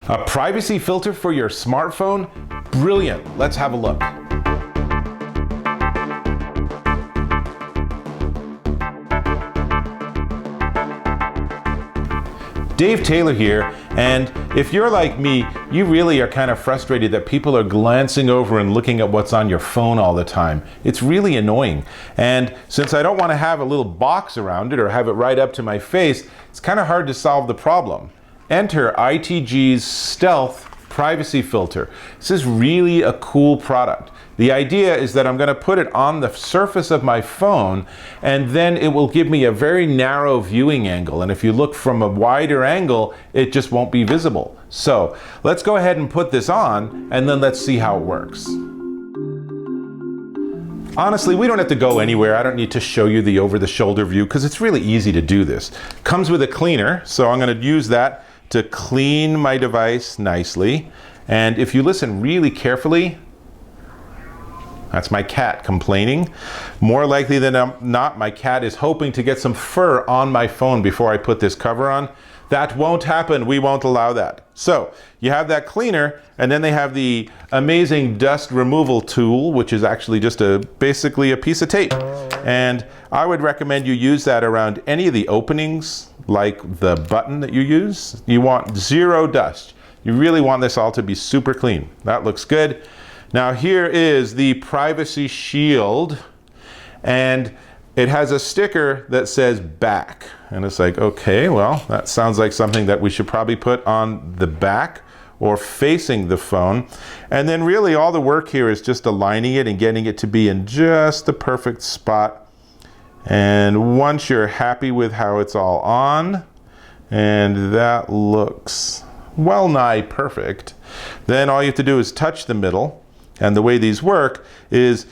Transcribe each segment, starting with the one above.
A privacy filter for your smartphone? Brilliant. Let's have a look. Dave Taylor here, and if you're like me, you really are kind of frustrated that people are glancing over and looking at what's on your phone all the time. It's really annoying. And since I don't want to have a little box around it or have it right up to my face, it's kind of hard to solve the problem. Enter ITG's Stealth Privacy Filter. This is really a cool product. The idea is that I'm going to put it on the surface of my phone, and then it will give me a very narrow viewing angle. And if you look from a wider angle, it just won't be visible. So let's go ahead and put this on, and then let's see how it works. Honestly, we don't have to go anywhere. I don't need to show you the over-the-shoulder view because it's really easy to do this. Comes with a cleaner, so I'm going to use that to clean my device nicely. And if you listen really carefully, that's my cat complaining. More likely than not, my cat is hoping to get some fur on my phone before I put this cover on. That won't happen. We won't allow that. So you have that cleaner, and then they have the amazing dust removal tool, which is actually just basically a piece of tape. And I would recommend you use that around any of the openings, like the button that you use. You want zero dust. You really want this all to be super clean. That looks good. Now here is the Privacy Shield, and it has a sticker that says back. And it's like, okay, well, that sounds like something that we should probably put on the back or facing the phone. And then really all the work here is just aligning it and getting it to be in just the perfect spot. And once you're happy with how it's all on, and that looks well nigh perfect, then all you have to do is touch the middle. And the way these work is,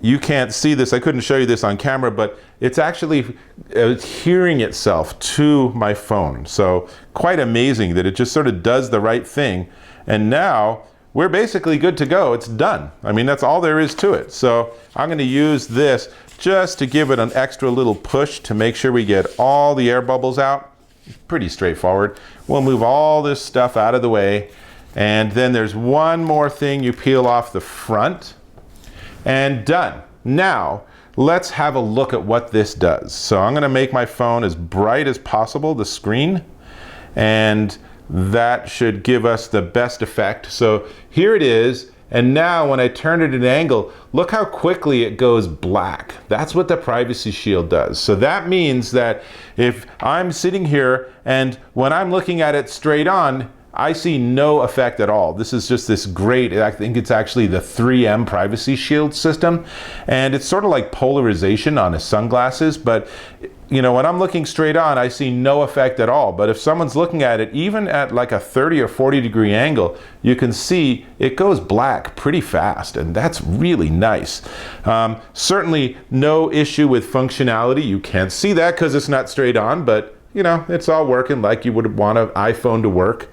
you can't see this, I couldn't show you this on camera, but it's actually adhering itself to my phone. So quite amazing that it just sort of does the right thing. And now we're basically good to go. It's done. I mean, that's all there is to it. So I'm going to use this just to give it an extra little push to make sure we get all the air bubbles out. Pretty straightforward. We'll move all this stuff out of the way. And then there's one more thing you peel off the front, and done. Now, let's have a look at what this does. So I'm going to make my phone as bright as possible, the screen, and that should give us the best effect. So here it is, and now when I turn it at an angle, look how quickly it goes black. That's what the Privacy Shield does. So that means that if I'm sitting here and when I'm looking at it straight on, I see no effect at all. This is just this great, I think it's actually the 3M Privacy Shield system. And it's sort of like polarization on his sunglasses, but you know, when I'm looking straight on, I see no effect at all. But if someone's looking at it, even at like a 30 or 40 degree angle, you can see it goes black pretty fast, and that's really nice. Certainly no issue with functionality. You can't see that because it's not straight on, but you know, it's all working like you would want an iPhone to work.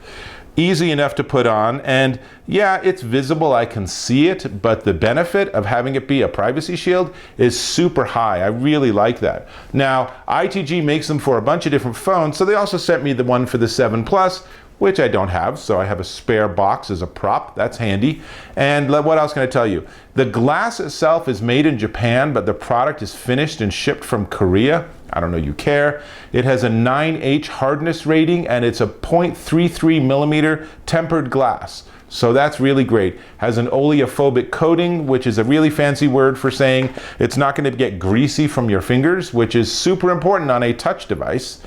Easy enough to put on, and yeah, it's visible, I can see it, but the benefit of having it be a privacy shield is super high. I really like that. Now, ITG makes them for a bunch of different phones, so they also sent me the one for the 7 Plus, which I don't have, so I have a spare box as a prop. That's handy. And what else can I tell you? The glass itself is made in Japan, but the product is finished and shipped from Korea. I don't know you care. It has a 9H hardness rating, and it's a 0.33 millimeter tempered glass. So that's really great. Has an oleophobic coating, which is a really fancy word for saying it's not going to get greasy from your fingers, which is super important on a touch device.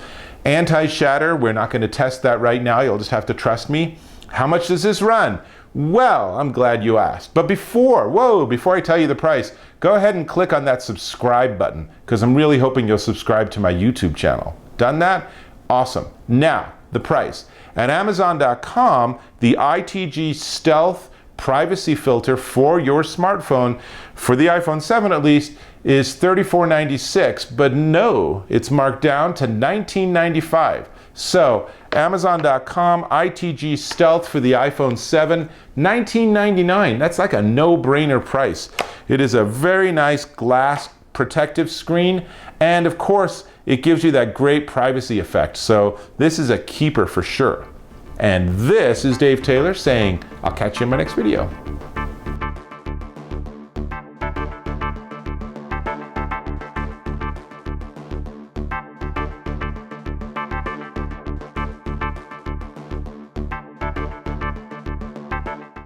Anti-shatter, we're not going to test that right now. You'll just have to trust me. How much does this run? Well, I'm glad you asked. But before I tell you the price, go ahead and click on that subscribe button, because I'm really hoping you'll subscribe to my YouTube channel. Done that? Awesome. Now, the price. At Amazon.com, the ITG Stealth Privacy Filter for your smartphone, for the iPhone 7 at least, is $34.96, but no, it's marked down to $19.95. So Amazon.com, ITG Stealth for the iPhone 7, $19.99. That's like a no-brainer price. It is a very nice glass protective screen, and of course, it gives you that great privacy effect. So this is a keeper for sure. And this is Dave Taylor saying, I'll catch you in my next video.